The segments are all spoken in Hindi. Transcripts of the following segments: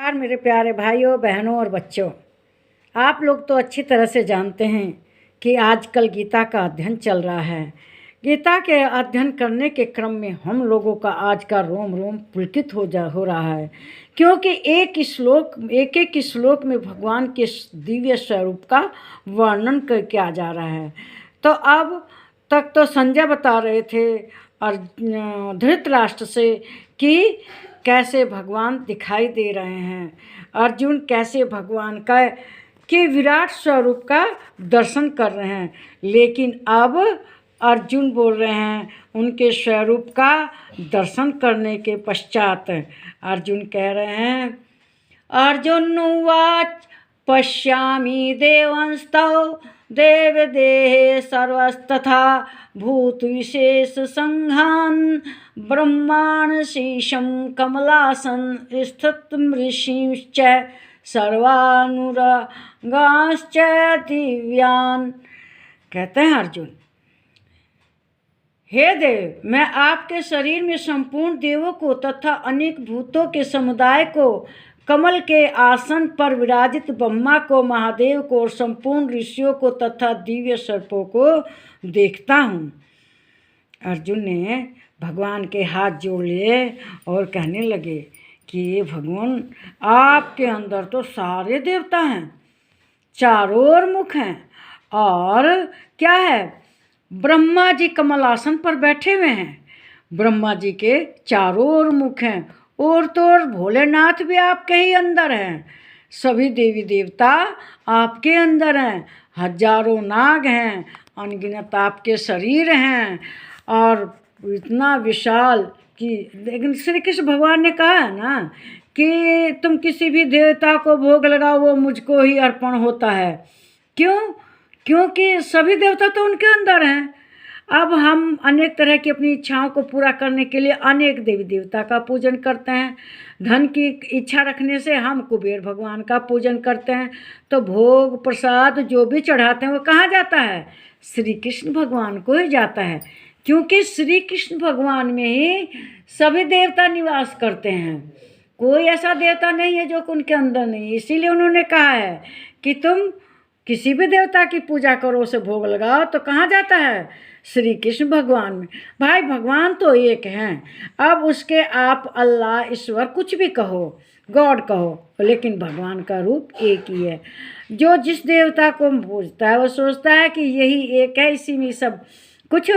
नमस्कार मेरे प्यारे भाइयों बहनों और बच्चों। आप लोग तो अच्छी तरह से जानते हैं कि आजकल गीता का अध्ययन चल रहा है। गीता के अध्ययन करने के क्रम में हम लोगों का आज का रोम रोम पुलकित हो रहा है, क्योंकि एक एक श्लोक में भगवान के दिव्य स्वरूप का वर्णन किया जा रहा है। तो अब तक तो संजय बता रहे थे और धृतराष्ट्र से कि कैसे भगवान दिखाई दे रहे हैं, अर्जुन कैसे भगवान का कि विराट स्वरूप का दर्शन कर रहे हैं। लेकिन अब अर्जुन बोल रहे हैं उनके स्वरूप का दर्शन करने के पश्चात अर्जुन कह रहे हैं, अर्जुन उवाच पश्यामि देवंस्तौ देवदेहे सर्वस्तथा भूत विशेष संघान ब्रह्माण शीशम कमलासन स्थितम ऋषिश्च सर्वानुरागाश्च दिव्यान। कहते हैं अर्जुन, हे देव, मैं आपके शरीर में संपूर्ण देवों को तथा अनेक भूतों के समुदाय को, कमल के आसन पर विराजित ब्रह्मा को, महादेव को और संपूर्ण ऋषियों को तथा दिव्य सर्पों को देखता हूँ। अर्जुन ने भगवान के हाथ जोड़ लिए और कहने लगे कि भगवान, आपके अंदर तो सारे देवता हैं, चारों ओर मुख हैं, और क्या है, ब्रह्मा जी कमलासन पर बैठे हुए हैं, ब्रह्मा जी के चारों ओर मुख हैं, और तो और भोलेनाथ भी आपके ही अंदर हैं, सभी देवी देवता आपके अंदर हैं, हजारों नाग हैं, अनगिनत आपके शरीर हैं, और इतना विशाल कि लेकिन श्री कृष्ण भगवान ने कहा है ना कि तुम किसी भी देवता को भोग लगाओ वो मुझको ही अर्पण होता है। क्यों? क्योंकि सभी देवता तो उनके अंदर हैं। अब हम अनेक तरह की अपनी इच्छाओं को पूरा करने के लिए अनेक देवी देवता का पूजन करते हैं। धन की इच्छा रखने से हम कुबेर भगवान का पूजन करते हैं। तो भोग प्रसाद जो भी चढ़ाते हैं वो कहाँ जाता है? श्री कृष्ण भगवान को ही जाता है, क्योंकि श्री कृष्ण भगवान में ही सभी देवता निवास करते हैं। कोई ऐसा देवता नहीं है जो उनके अंदर नहीं। इसीलिए उन्होंने कहा है कि तुम किसी भी देवता की पूजा करो, उसे भोग लगाओ, तो कहाँ जाता है? श्री कृष्ण भगवान में। भाई भगवान तो एक हैं, अब उसके आप अल्लाह ईश्वर कुछ भी कहो, गॉड कहो, लेकिन भगवान का रूप एक ही है। जो जिस देवता को पूजता है वो सोचता है कि यही एक है, इसी में सब कुछ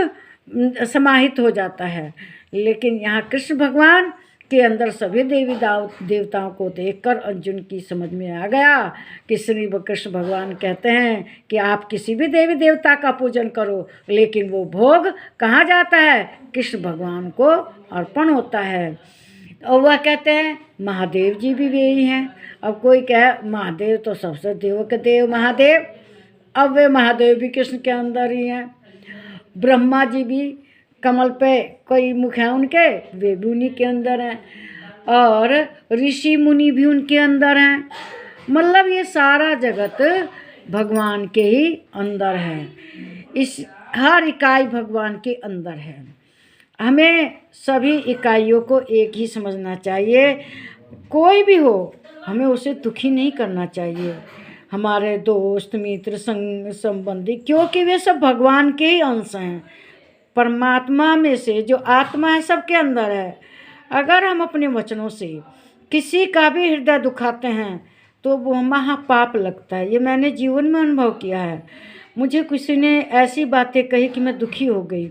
समाहित हो जाता है। लेकिन यहाँ कृष्ण भगवान के अंदर सभी देवी देवताओं को देखकर अर्जुन की समझ में आ गया कि श्री कृष्ण भगवान कहते हैं कि आप किसी भी देवी देवता का पूजन करो, लेकिन वो भोग कहाँ जाता है? कृष्ण भगवान को अर्पण होता है। और वह कहते हैं महादेव जी भी यही हैं। अब कोई कहे महादेव तो सबसे देवों के देव महादेव, अब वे महादेव भी कृष्ण के अंदर ही हैं। ब्रह्मा जी भी कमल पे कोई मुख हैं उनके, वे भी उन्हीं के अंदर हैं, और ऋषि मुनि भी उनके अंदर हैं। मतलब ये सारा जगत भगवान के ही अंदर है। इस हर इकाई भगवान के अंदर है। हमें सभी इकाइयों को एक ही समझना चाहिए। कोई भी हो, हमें उसे दुखी नहीं करना चाहिए। हमारे दोस्त मित्र संबंधी, क्योंकि वे सब भगवान के ही अंश हैं। परमात्मा में से जो आत्मा है सबके अंदर है। अगर हम अपने वचनों से किसी का भी हृदय दुखाते हैं तो वो महापाप लगता है। ये मैंने जीवन में अनुभव किया है। मुझे किसी ने ऐसी बातें कही कि मैं दुखी हो गई,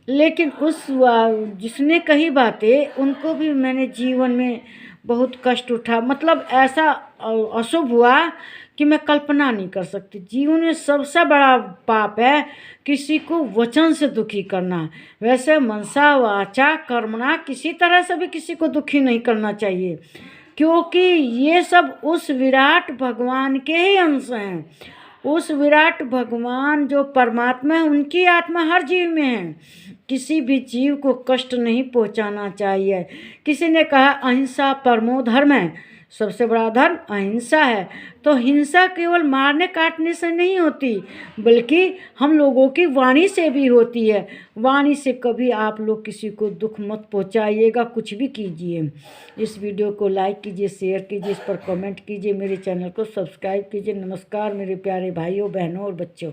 लेकिन उस जिसने कही बातें उनको भी मैंने जीवन में बहुत कष्ट उठा। मतलब ऐसा अशुभ हुआ कि मैं कल्पना नहीं कर सकती। जीवन में सबसे बड़ा पाप है किसी को वचन से दुखी करना। वैसे मनसा वाचा कर्मणा किसी तरह से भी किसी को दुखी नहीं करना चाहिए, क्योंकि ये सब उस विराट भगवान के ही अंश हैं। उस विराट भगवान जो परमात्मा है उनकी आत्मा हर जीव में है। किसी भी जीव को कष्ट नहीं पहुंचाना चाहिए। किसी ने कहा अहिंसा परमो धर्म है। सबसे बड़ा धर्म अहिंसा है। तो हिंसा केवल मारने काटने से नहीं होती, बल्कि हम लोगों की वाणी से भी होती है। वाणी से कभी आप लोग किसी को दुख मत पहुंचाइएगा, कुछ भी कीजिए। इस वीडियो को लाइक कीजिए, शेयर कीजिए, इस पर कमेंट कीजिए, मेरे चैनल को सब्सक्राइब कीजिए। नमस्कार मेरे प्यारे भाइयों, बहनों और बच्चों।